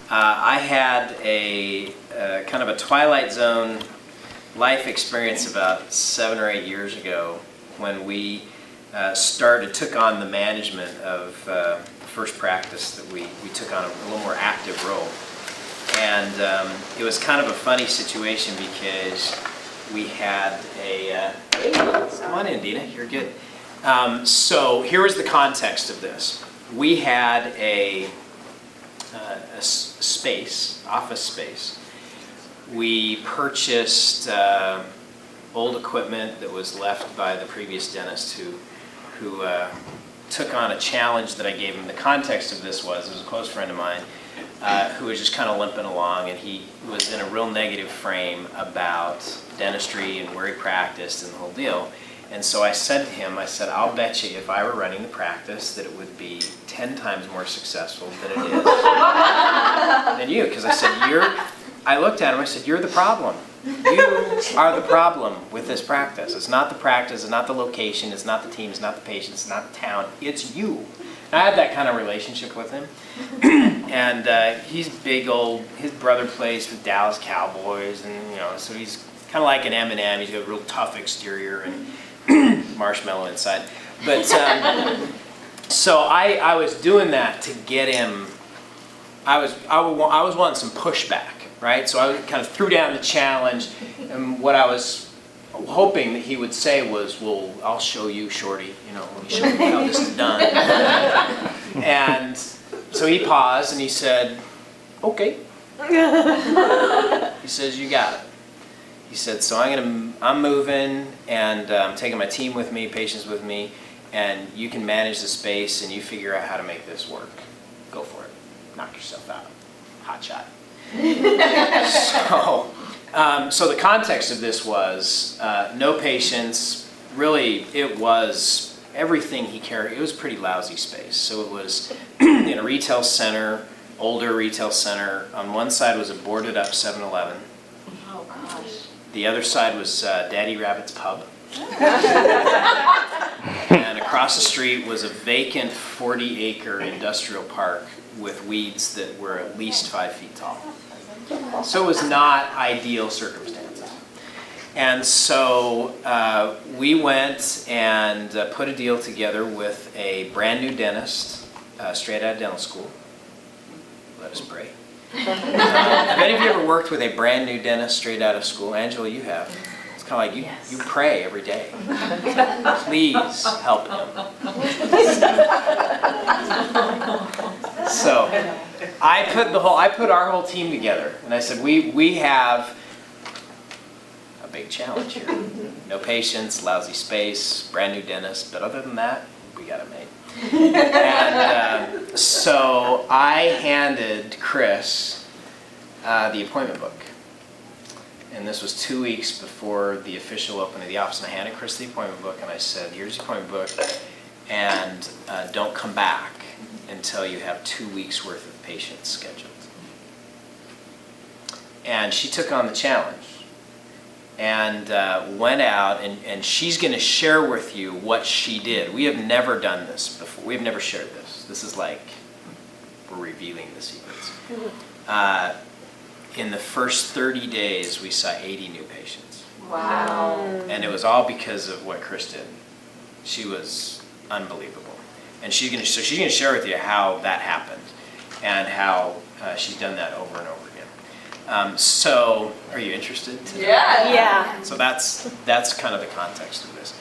I had a kind of a Twilight Zone life experience about 7 or 8 years ago when we took on the management of the first practice that we took on a little more active role. And it was kind of a funny situation because we had come on in, Dina, you're good. So here was the context of this. We had a space, office space. We purchased old equipment that was left by the previous dentist who took on a challenge that I gave him. The context of this was a close friend of mine who was just kind of limping along, and he was in a real negative frame about dentistry and where he practiced and the whole deal. And so I said to him, I'll bet you if I were running the practice that it would be 10 times more successful than it is than you. Because I said, I looked at him, I said, you're the problem. You are the problem with this practice. It's not the practice, it's not the location, it's not the team, it's not the patients, it's not the town, it's you. And I had that kind of relationship with him. And he's big old, his brother plays with Dallas Cowboys, and so he's kind of like an M&M. He's got a real tough exterior and marshmallow inside. But so I was doing that to get him. I was wanting some pushback, right? So I kind of threw down the challenge, and what I was hoping that he would say was, "Well, I'll show you, Shorty. Let me show you how this is done." And so he paused and he said, "Okay." He says, "You got it." He said, "So I'm moving, and I'm taking my team with me, patients with me, and you can manage the space and you figure out how to make this work. Go for it. Knock yourself out. Hot shot." So the context of this was no patients. Really, it was everything he carried. It was a pretty lousy space. So it was in a retail center, older retail center. On one side was a boarded up 7-Eleven. Oh gosh. The other side was Daddy Rabbit's Pub. And across the street was a vacant 40-acre industrial park with weeds that were at least 5 feet tall. So it was not ideal circumstances. And so we went and put a deal together with a brand new dentist, straight out of dental school. Let us pray. Have any of you ever worked with a brand new dentist straight out of school? Angela, you have. It's kind of like you pray every day. Please help him. So I put our whole team together, and I said, we have a big challenge here. No patients, lousy space, brand new dentist, but other than that, we got it made. And so I handed Chris the appointment book. And this was 2 weeks before the official opening of the office. And I handed Chris the appointment book, and I said, "Here's the appointment book, and don't come back until you have 2 weeks worth of patients scheduled." And she took on the challenge and went out, and she's going to share with you what she did. We have never done this before. We have never shared this. This is like we're revealing the secrets. In the first 30 days, we saw 80 new patients. Wow. And it was all because of what Chris did. She was unbelievable. And she's going to share with you how that happened and how she's done that over and over again. So, are you interested? Yeah. So that's kind of the context of this.